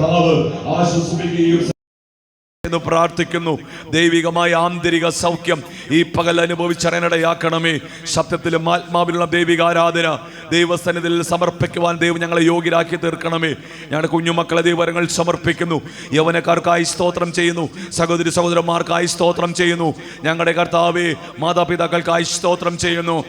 കർത്താവ് ആശ്വസിപ്പിക്കുകയും എന്ന് പ്രാർത്ഥിക്കുന്നു. ദൈവികമായ ആന്തരിക സൗഖ്യം ഈ പകൽ അനുഭവിച്ചറിയാനിടയാക്കണമേ. സത്യത്തിലും ആത്മാവിലുള്ള ദൈവിക ആരാധന ദൈവസന്നിധിയിൽ സമർപ്പിക്കുവാൻ ദൈവം ഞങ്ങളെ യോഗ്യരാക്കി തീർക്കണമേ. ഞങ്ങളുടെ കുഞ്ഞുമക്കളെ ദൈവവരങ്ങൾ സമർപ്പിക്കുന്നു. യൗവനക്കാർക്കായി സ്തോത്രം ചെയ്യുന്നു. സഹോദരി സഹോദരന്മാർക്കായി സ്തോത്രം ചെയ്യുന്നു. ഞങ്ങളുടെ കർത്താവേ, മാതാപിതാക്കൾക്കായി സ്തോത്രം ചെയ്യുന്നു.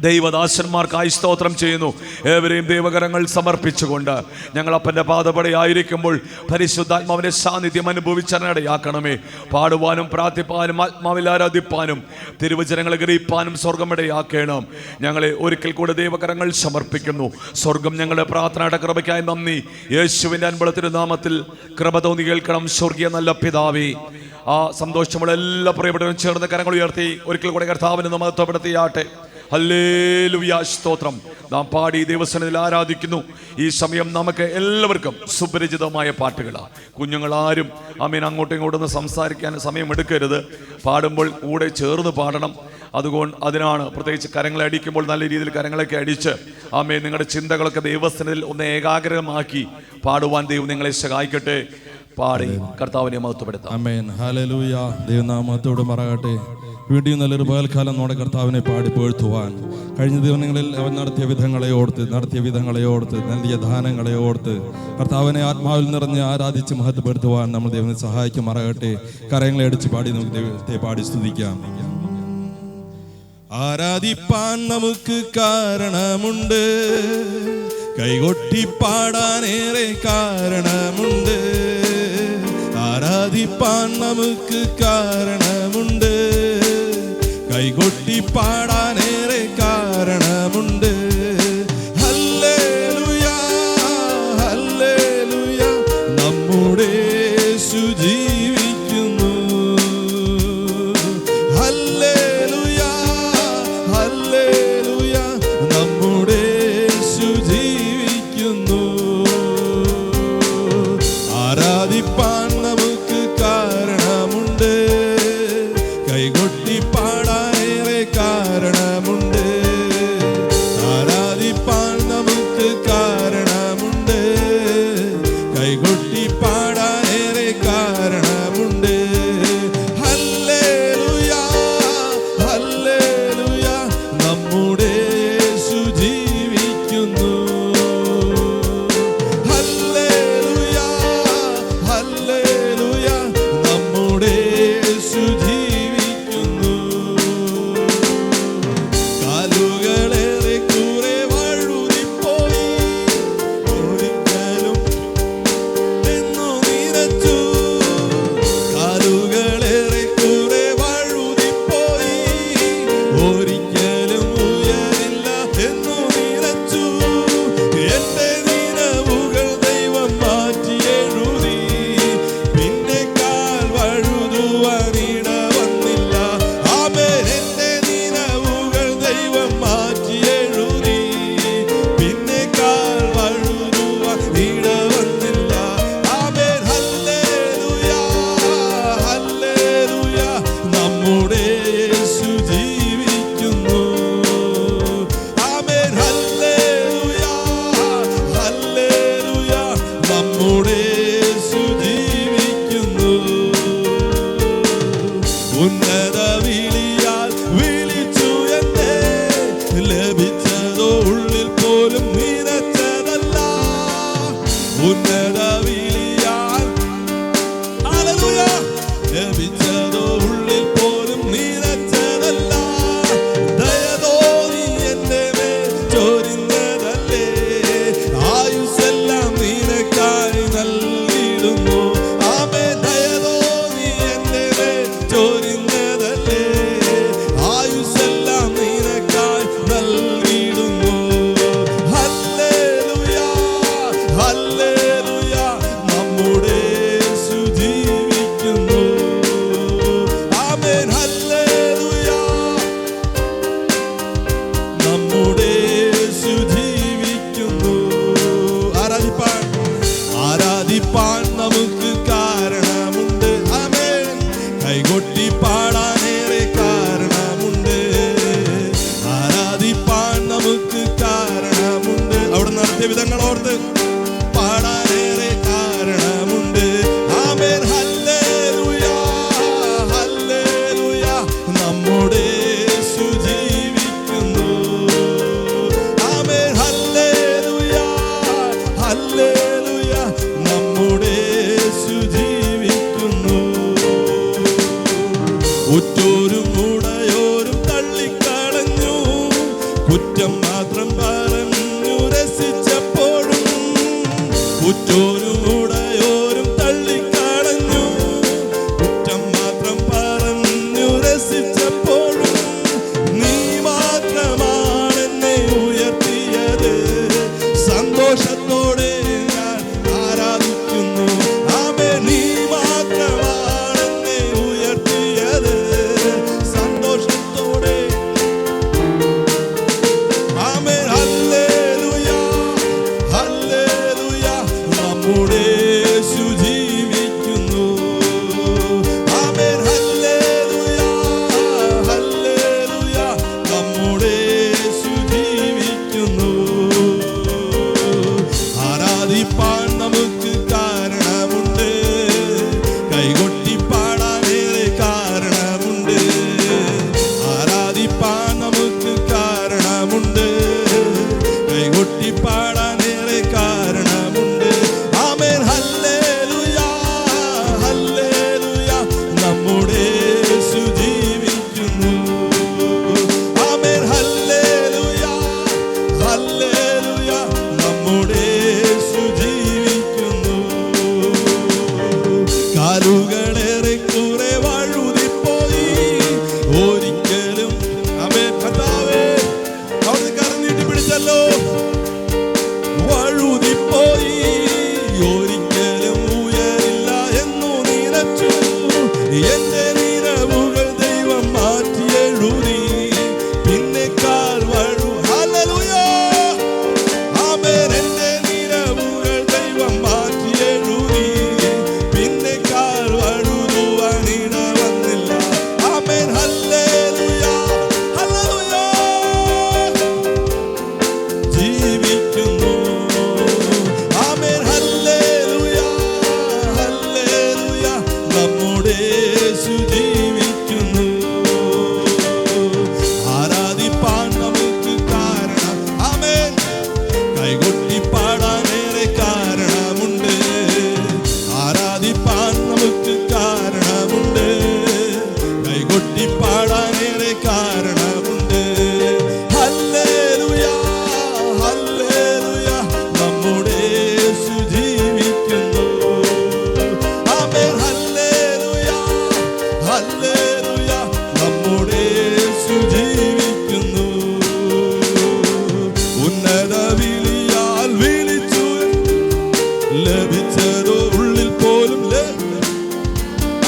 ദൈവദാസന്മാർക്കായി സ്തോത്രം ചെയ്യുന്നു. ഏവരെയും ദൈവകരങ്ങൾ സമർപ്പിച്ചുകൊണ്ട് ഞങ്ങൾ അപ്പൻ്റെ പാദപടിയായിരിക്കുമ്പോൾ പരിശുദ്ധാത്മാവിൻ്റെ സാന്നിധ്യം അനുഭവിച്ചറിയാക്കണമേ. പാടുവാനും പ്രാർത്ഥിപ്പാനും ആത്മാവിൽ ആരാധിപ്പാനും തിരുവചനങ്ങളെ ഗ്രഹിപ്പാനും സ്വർഗമിടയാക്കണം. ഞങ്ങളെ ഒരിക്കൽ കൂടെ ദൈവകരങ്ങൾ സമർപ്പിക്കുന്നു. സ്വർഗം ഞങ്ങളുടെ പ്രാർത്ഥനയുടെ കൃപയ്ക്കായി നന്ദി. യേശുവിൻ്റെ അൻപളത്തിൻ്റെ നാമത്തിൽ കൃപ തോന്നി കേൾക്കണം സ്വർഗീയ നല്ല പിതാവേ. ആ സന്തോഷമുള്ള എല്ലാ പ്രിയപ്പെട്ടവരും ചേർന്ന് കരങ്ങൾ ഉയർത്തി ഒരിക്കൽ കൂടെ കർത്താവിനെ മഹത്വപ്പെടുത്തിയാട്ടെ. ഹല്ലേലൂയ, സ്തോത്രം. നാം പാടി ദൈവസന്നിധിയിൽ ആരാധിക്കുന്നു. ഈ സമയം നമുക്ക് എല്ലാവർക്കും സുപരിചിതമായ പാട്ടുകളാണ്. കുഞ്ഞുങ്ങളാരും ആമേൻ അങ്ങോട്ടും ഇങ്ങോട്ടൊന്ന് സംസാരിക്കാൻ സമയമെടുക്കരുത്. പാടുമ്പോൾ കൂടെ ചേർന്ന് പാടണം. അതിനാണ് പ്രത്യേകിച്ച് കരങ്ങളെ അടിക്കുമ്പോൾ നല്ല രീതിയിൽ കരങ്ങളൊക്കെ അടിച്ച് ആമേൻ നിങ്ങളുടെ ചിന്തകളൊക്കെ ദൈവസന്നിധിയിൽ ഒന്ന് ഏകാഗ്രമാക്കി പാടുവാൻ ദൈവം നിങ്ങളെ സഹായിക്കട്ടെ. പാടി കർത്താവിനെ മഹത്വപ്പെടുത്താം. ആമേൻ, ഹല്ലേലൂയ. ദൈവനാമത്തോട് മറകട്ടെ. വീണ്ടും നല്ലൊരു പകൽക്കാലം നമ്മുടെ കർത്താവിനെ പാടി പുകഴ്ത്തുവാൻ കഴിഞ്ഞ ദിവസങ്ങളിൽ അവൻ നടത്തിയ വിധങ്ങളെ ഓർത്ത് നൽകിയ ദാനങ്ങളെ ഓർത്ത് കർത്താവിനെ ആത്മാവിൽ നിറഞ്ഞ് ആരാധിച്ച് മഹത്വപ്പെടുത്തുവാൻ നമ്മൾ ദൈവനെ സഹായിക്കും മറകട്ടെ. കരങ്ങളെ അടിച്ച് പാടി നമുക്ക് ദൈവത്തെ പാടി സ്തുതിക്കാം. ആരാധിപ്പാൻ നമുക്ക് കാരണമുണ്ട്, കൈകൊട്ടി പാടാനേറെ കാരണമുണ്ട്. ആരാധിപ്പാൻ നമുക്ക് കാരണമുണ്ട്, കൈകൊട്ടി പാടാനേറെ കാരണമുണ്ട്. ഹല്ലേലൂയ, ഹല്ലേലൂയ, നമ്മുടെ യേശു ജീവിക്കുന്നു. ഹല്ലേലൂയ, ഹല്ലേലൂയ, നമ്മുടെ യേശു ജീവിക്കുന്നു. ആരാധിപ്പാൻ നമുക്ക് കാരണമുണ്ട്, കൈകൊട്ടി പാടാനേറെ കാരണമുണ്ട്. ആരാധിപ്പാൻ നമുക്ക് കാരണമുണ്ട്, കൈകൊട്ടി പാടാനേറെ കാരണമുണ്ട്. ഹല്ലേലൂയ, ഹല്ലേലൂയ, നമ്മുടെ യേശു ജീവിക്കുന്നു. ഹല്ലേലൂയ, ഹല്ലേലൂയ, നമ്മുടെ യേശു ജീവിക്കുന്നു. കാലുകളേറെ കുറെ വഴുതിപ്പോയി, ഒരിക്കലും എന്നു നിരച്ചു. കാലുകളേറെ കുറെ വഴുതിപ്പോയി, ഒരിക്കലും ഉയരില്ല എന്നു നിരച്ചു. എന്റെ നിലവുകൾ ദൈവം മാറ്റി എഴുതി, പിന്നെ കാൽ വഴുതുവാനിട വന്നില്ല. ആമേൻ. എന്റെ നിലവുകൾ ദൈവം മാറ്റി എഴുതി, പിന്നെ കാൽ വഴുതുവാനിട വന്നില്ല. ആമേൻ. ഹല്ലേലൂയ, ഹല്ലേലൂയ, നമ്മുടെ യേശു ജീവിക്കുന്നു. ആമേൻ. ഹല്ലേലൂയ, ഹല്ലേലൂയ, നമ്മുടെ യേശു ജീവിക്കുന്നു. ഉന്നത വിളിയാൽ വിളിച്ചു എന്നെ, ലഭിച്ചതോ ഉള്ളിൽ പോലും നിറച്ചതല്ല. ഉന്നത വിളിയാൽ ഹല്ലേലൂയ, ലഭിച്ചതോ ഉള്ളിൽ പോലും നിറച്ചതല്ല. ദയതോന്നി എന്റെ മേൽ ചൊരിഞ്ഞതല്ലേ, ആയുസ്സെല്ലാം നിനക്കായി നൽകിയിടുന്നു. ആമേൻ. ദയതോന്നി എന്റെ മേൽ ചൊരിഞ്ഞതല്ലേ, ആയുസ്സെല്ലാം നിനക്കായി നൽകിയിടുന്നു. ഹല്ലേലൂയ, ഹല്ലേലൂയ, നമ്മുടെ യേശു ജീവിക്കുന്നു. ആമേൻ. ഹല്ലേലൂയ, നമ്മുടെ യേശു ജീവിക്കുന്നു. ആരാധിപ്പാൻ നമുക്ക് കാരണമുണ്ട്. ആമേൻ. കൈകൊട്ടി പാടാനേറെ കാരണമുണ്ട്. ആരാധിപ്പാൻ നമുക്ക് കാരണമുണ്ട്. അവിടെ നടത്തിയ വിധങ്ങൾ ഓർത്ത് പാടാനേറെ കാരണമുണ്ട്. ഉറ്റോരും ഉടയോരും തള്ളിക്കളഞ്ഞു, കുറ്റം മാത്രം പറഞ്ഞു രസിച്ചപ്പോഴും നീ മാത്രമാണ് എന്നെ ഉയർത്തിയത്. സന്തോഷത്തോടെ ഞാൻ ആരാധിക്കുന്നു. ആമേൻ. നീ മാത്രമാണ് എന്നെ ഉയർത്തിയത്. സന്തോഷത്തോടെ ആമേൻ. ഹല്ലേലൂയ, ഹല്ലേലൂയ, നമ്മുടെ യേശു ജീവിക്കുന്നു. ആമേൻ. ഹല്ലേലൂയ, ഹല്ലേലൂയ, നമ്മുടെ യേശു ജീവിക്കുന്നു. ആരാധിപ്പാൻ നമുക്ക് കാരണമുണ്ട്, കൈകൊട്ടി പാടാനേറെ കാരണമുണ്ട്. ആരാധിപ്പാൻ നമുക്ക് കാരണമുണ്ട്, കൈകൊട്ടി പാടാനേറെ കാരണമുണ്ട്. ആമേൻ. ഹല്ലേലൂയ, ഹല്ലേലൂയ, നമ്മുടെ യേശു ജീവിക്കുന്നു. ആമേൻ. ഹല്ലേലൂയ, ഹല്ലേലൂയ, നമ്മുടെ യേശു ജീവിക്കുന്നു. കാലുകളേറെ കുറെ വഴുതിപ്പോയി ഒരിക്കലും. ആമേൻ. കർത്താവേ, അവിടുന്ന് കരഞ്ഞിട്ട് പിടിച്ചല്ലോ. വഴുതിപ്പോയി ഒരിക്കലും ഉയരില്ല എന്നു നിലച്ചു. എന്റെ നിലവുകൾ ദൈവം മാറ്റി എഴുതി, പിന്നെക്കാൾ ഹല്ലേലൂയ. ആമേൻ. എന്റെ നിലവുകൾ ദൈവം മാറ്റി എഴുതി, പിന്നെക്കാൾ വഴുതുവാൻ ഇട വന്നില്ല. ആമേൻ. ഹല്ലേലൂയ, ഹല്ലേലൂയ, ജീവിക്കുന്നു. ആമേൻ. ഹല്ലേലൂയ, ഹല്ലേലൂയ, നമ്മുടെ യേശു ജീവിക്കുന്നു. ആരാധിപ്പാൻ നമുക്ക് കാരണം. ആമേൻ. കൈകൊട്ടി പാടാനേറെ കാരണമുണ്ട്. ആരാധിപ്പാൻ നമുക്ക് കാരണമുണ്ട്, കൈകൊട്ടി പാടാനേറെ കാരണമുണ്ട്. ഹല്ലേലൂയ, ഹല്ലേലൂയ, നമ്മുടെ യേശു ജീവിക്കുന്നു. ആമേൻ. ഹല്ലേലൂയ, ഹല്ലേലൂയ, നമ്മുടെ യേശു ജീവിക്കുന്നു. ഉന്നത വിളിയാൽ വിളിച്ചു, ലഭിച്ചതോ ഉള്ളിൽ പോലും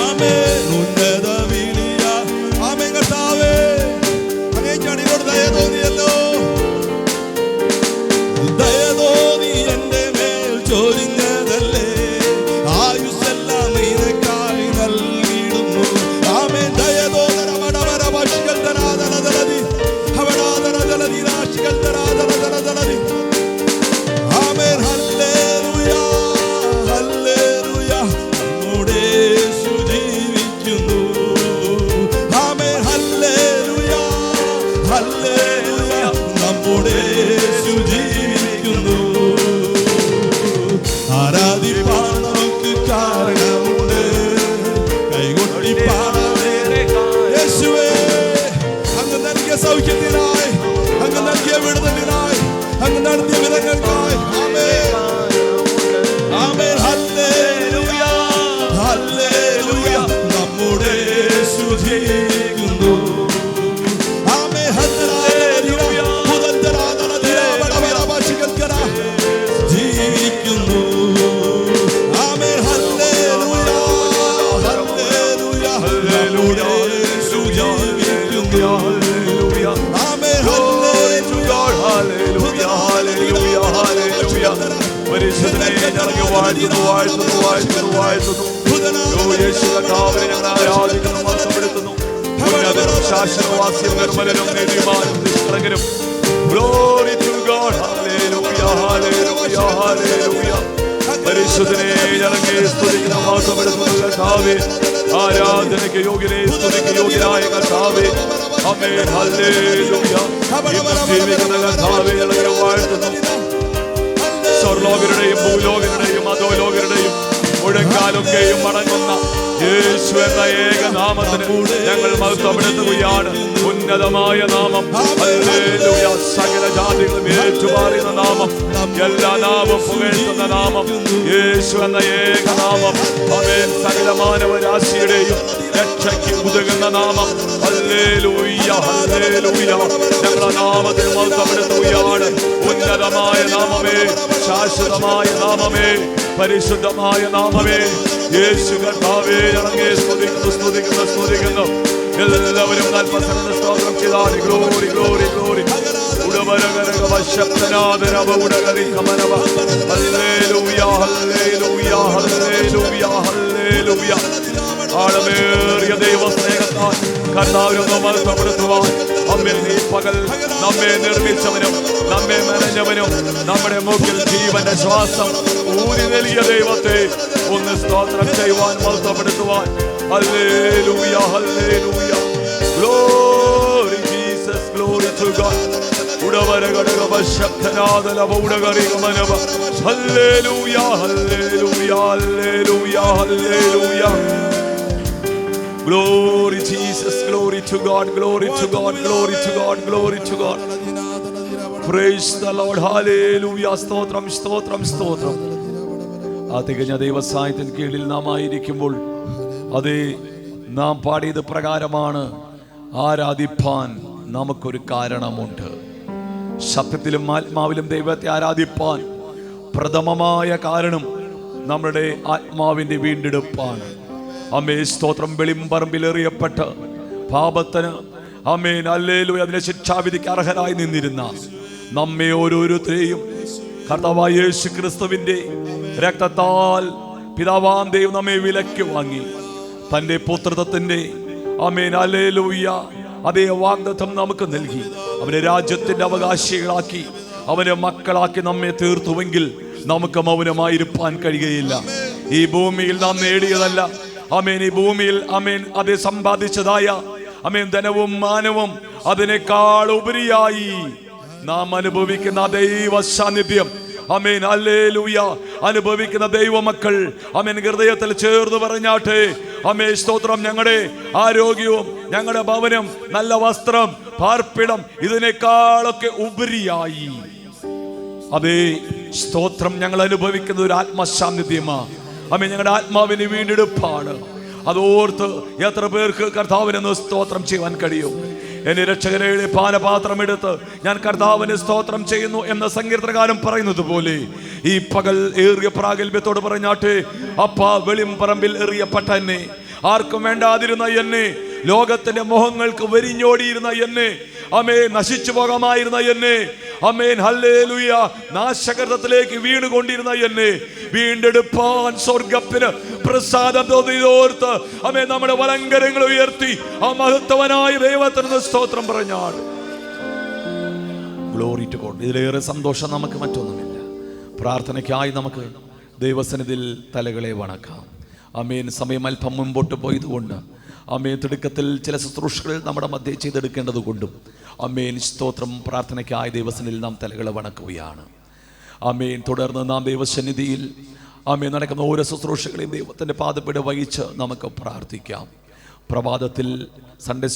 ആമേൻ. ഉന്നത വിളിയാ. ആമേൻ. കർത്താവേ, അങ്ങേക്ക് അടിയോട് ദയ തോന്നിയല്ലോ. ദയ തോന്നി എന്റെ മേൽ ചൊരിഞ്ഞതല്ലേ, ആയുസ്സെല്ലാം നിനക്കായി നൽകിയിടുന്നു. ആമേൻ. ദയ തോന്നര വടവര ഭാഷികൾ തരാതലതലതി, അവടാതലതലതി രാശികൾ തരാതലതലതലതി. ആമേൻ. ഹല്ലേലൂയ, ഹല്ലേലൂയ, നമ്മുടെ യേശു ജീവിക്കുന്നു. ആമേൻ. ഹല്ലേലൂയ, ഹല്ലേലൂയ, നമ്മുടെ യേശു ജീവിക്കുന്നു. ആരാധിപ്പാൻ നമുക്ക് കാരണമുണ്ട്, കൈകൊട്ടി പാടാനേറെ. യേശുവേ, അങ്ങ് നൽകിയ സൗഖ്യത്തിനായി, അങ്ങ് നൽകിയ വിടുതലിനായി, അങ്ങ് നടത്തിയ വിധങ്ങൾക്കായി. ആമേൻ. ആമേൻ. ഹല്ലേലൂയ, ഹല്ലേലൂയ, നമ്മുടെ യേശു ജീവിക്കുന്നു. ആമേൻ. ഹല്ലേലൂയ, ജീവിക്കുന്നു. ആമേൻ. ഹല്ലേലൂയ, ഹല്ലേലൂയ, നമ്മുടെ യേശു ജീവിക്കുന്നു. ആമേൻ. ഹല്ലേലൂയ, ഹല്ലേലൂയ, ഹല്ലേലൂയ, ഹല്ലേലൂയ. പരിശുദ്ധനെ ഞങ്ങൾക്ക് വാഴ്ത്തുന്നു, വാഴ്ത്തുന്നു, വാഴ്ത്തുന്നു, വാഴ്ത്തുന്നു. യേശു കർത്താവിനെ ഞങ്ങൾ ആരാധിക്കുന്നു, മഹത്വപ്പെടുത്തുന്നു. ശാശ്വതവാസിയും നിർമ്മലനും നീതിമാനും നിഷ്കളങ്കനും. Glory to God. Hallelujah, hallelujah, hallelujah. പരിശുദ്ധനെ ഞങ്ങൾക്ക് സ്തുതിക്കുന്ന മഹത്വപ്പെടുത്തുന്നു കർത്താവേ. ആരാധനയ്ക്ക് യോഗ്യനെ, സ്തുതിക്ക് യോഗ്യനായ കർത്താവേ. ആമേൻ. ഹല്ലേലൂയ. ജീവിക്കുന്ന കർത്താവേ ഞങ്ങളെ വാഴ്ത്തുന്നു. സ്വർലോകരുടെയും ഭൂലോകരുടെയും അധോലോകരുടെയും മുഴങ്കാലൊക്കെയും മടങ്ങുന്ന യേശു എന്ന ഏകനാമത്തിന് ഞങ്ങൾ മഹത്വപ്പെടുത്തുകയാണ്. ഉന്നതമായ നാമം, ഹല്ലേലൂയ. സകല ജാതികളും ഏറ്റുപാടുന്ന നാമം, എല്ലാ നാമം പുകഴ്ത്തുന്ന നാമം, യേശു എന്ന ഏകനാമം. ആമേൻ. സകല മാനവരാശിയുടെയും രക്ഷയ്ക്ക് ഉതകുന്ന നാമം, ഹല്ലേലൂയ, ഹല്ലേലൂയ. ഞങ്ങളുടെ നാമത്തിൽ മഹത്വപ്പെടുത്തുകയാണ്. ഉന്നതമായ നാമമേ, ശാശ്വതമായ നാമമേ, പരിശുദ്ധമായ നാമമേ, യേശു കർത്താവേ, ഇറങ്ങി സ്തുതിക്കുന്നു, സ്തുതിക്കുന്നു, സ്തുതിക്കുന്നു. എല്ലാവരും നൽപസന സ്തോത്രം ചെയ്താൽ ഗ്ലോറി, ഗ്ലോറി, ഗ്ലോറി. ഉടവരകരക ശബ്ദനാദരവ ഉടകരി കമനവ. ഹല്ലേലൂയ, ഹല്ലേലൂയ, ഹല്ലേലൂയ, ഹല്ലേലൂയ. ആഴമേറിയ ദൈവസ്നേഹത്താൽ കർത്താവിനെ മഹത്വപ്പെടുത്തുവാൻ നമ്മിൽ ഈ പകൽ നമ്മെ നിർമ്മിച്ചവനും നമ്മെ മെനഞ്ഞവനും നമ്മുടെ മൂക്കിൽ ജീവന്റെ ശ്വാസം ഊരി നൽകിയ ദൈവത്തെ ഒന്ന് സ്തോത്രം ചെയ്യുവാൻ, മഹത്വപ്പെടുത്തുവാൻ. ഹല്ലേലൂയ, ഹല്ലേലൂയ. Glory Jesus, glory to God. ഉടവരകടക ശബ്ദനാദലവ ഉടകരി കമനവ. ഹല്ലേലൂയ, ഹല്ലേലൂയ, ഹല്ലേലൂയ, ഹല്ലേലൂയ. Glory Jesus, glory to God, glory to God, glory to God, glory to God. Praise the Lord, hallelujah. സ്തോത്രം, സ്തോത്രം, സ്തോത്രം. ആ തികഞ്ഞ ദൈവസാന്നിധ്യത്തിന് കീഴിൽ നാം ആയിരിക്കുമ്പോൾ അതേ നാം പാടിയത് പ്രകാരമാണ്. ആരാധിപ്പാൻ നമുക്കൊരു കാരണമുണ്ട്. സത്യത്തിലും ആത്മാവിലും ദൈവത്തെ ആരാധിപ്പാൻ പ്രഥമമായ കാരണം നമ്മുടെ ആത്മാവിന്റെ വീണ്ടെടുപ്പാണ്. അമ്മേ സ്തോത്രം. വെളിമ്പറമ്പിലെറിയപ്പെട്ട് പാപത്തിന് അമ്മേൻ ഹല്ലേലൂയ അതിനെ ശിക്ഷാവിധിക്ക് അർഹരായി നിന്നിരുന്ന നമ്മെ ഓരോരുത്തരെയും കർത്താവായ യേശു ക്രിസ്തുവിന്റെ രക്തത്താൽ പിതാവാം ദൈവം നമ്മെ വിലയ്ക്ക് വാങ്ങി തന്റെ പുത്രത്വത്തിന്റെ അമ്മേൻ ഹല്ലേലൂയ അതേ വാഗ്ദത്തം നമുക്ക് നൽകി അവനെ രാജ്യത്തിന്റെ അവകാശികളാക്കി അവനെ മക്കളാക്കി നമ്മെ തീർത്തുവെങ്കിൽ നമുക്ക് മൗനമായിരിക്കാൻ കഴിയുകയില്ല. ഈ ഭൂമിയിൽ നാം നേടിയതല്ല അമേൻ. ഈ ഭൂമിയിൽ അമേൻ അത് സമ്പാദിച്ചതായ അമേൻ ധനവും മാനവും അതിനേക്കാൾ ഉപരിയായി നാം അനുഭവിക്കുന്ന ദൈവ സാന്നിധ്യം അമേൻ ഹല്ലേലൂയ അനുഭവിക്കുന്ന ദൈവമക്കൾ അമേൻ ഹൃദയത്തിൽ ചേർന്ന് പറഞ്ഞാട്ടെ. അമേ സ്തോത്രം. ഞങ്ങളുടെ ആരോഗ്യവും ഞങ്ങളുടെ ഭവനം നല്ല വസ്ത്രം പാർപ്പിടം ഇതിനേക്കാളൊക്കെ ഉപരിയായി അതേ സ്തോത്രം ഞങ്ങൾ അനുഭവിക്കുന്ന ഒരു ആത്മസാന്നിധ്യമാ. അമ്മേ ഞങ്ങളുടെ ആത്മാവിന് വീണ്ടെടുപ്പാണ്. അതോർത്ത് എത്ര പേർക്ക് കർത്താവിനെ സ്തോത്രം ചെയ്യുവാൻ കഴിയും. എന്റെ രക്ഷകരുടെ പാനപാത്രം എടുത്ത് ഞാൻ കർത്താവിന് സ്തോത്രം ചെയ്യുന്നു എന്ന സങ്കീർത്തനകാരൻ പറയുന്നത് പോലെ ഈ പകൽ ഏറിയ പ്രാഗൽഭ്യത്തോട് പറഞ്ഞാട്ടെ. അപ്പാ വെളിമ്പറമ്പിൽ എറിയപ്പെട്ട എന്നെ, ആർക്കും വേണ്ടാതിരുന്ന എന്നെ, ലോകത്തിന്റെ മോഹങ്ങൾക്ക് വരിഞ്ഞോടിയിരുന്ന എന്നെ, അമേ നശിച്ചു പോകാമായിരുന്ന എന്നെ, അമേൻ ഹല്ലേലൂയ നാശകരത്തിലേക്ക് വീണുകൊണ്ടിരുന്ന എന്നെ വീണ്ടെടുപ്പാൻ സ്വർഗത്തിന് പ്രസാദം തോന്നിയോർത്ത് അമേ നമ്മുടെ വലങ്കരങ്ങൾ ഉയർത്തി ആ മഹത്വനായ ദൈവത്തിന് സ്തോത്രം പറഞ്ഞാൽ ഗ്ലോറി ടു ഗോഡ്. ഇതിലേറെ സന്തോഷം നമുക്ക് മറ്റൊന്നുമില്ല. പ്രാർത്ഥനയ്ക്കായി നമുക്ക് ദൈവസന്നിധിയിൽ തലകളെ വണക്കാം. അമേൻ. സമയം അല്പം മുമ്പോട്ട് പോയതുകൊണ്ട് അമേൻ തിടുക്കത്തിൽ ചില ശുശ്രൂഷകൾ നമ്മുടെ മധ്യേ ചെയ്തെടുക്കേണ്ടത് കൊണ്ടും അമേൻ സ്തോത്രം. പ്രാർത്ഥനയ്ക്കായി ദൈവസന്നിധിയിൽ നാം തലകളെ വണക്കുകയാണ്. അമേൻ. തുടർന്ന് നാം ദൈവസന്നിധിയിൽ അമേൻ നടക്കുന്ന ഓരോ ശുശ്രൂഷകളെയും ദൈവത്തിൻ്റെ പാദപ്പീഠ വഹിച്ച് നമുക്ക് പ്രാർത്ഥിക്കാം. പ്രഭാതത്തിൽ സൺഡേ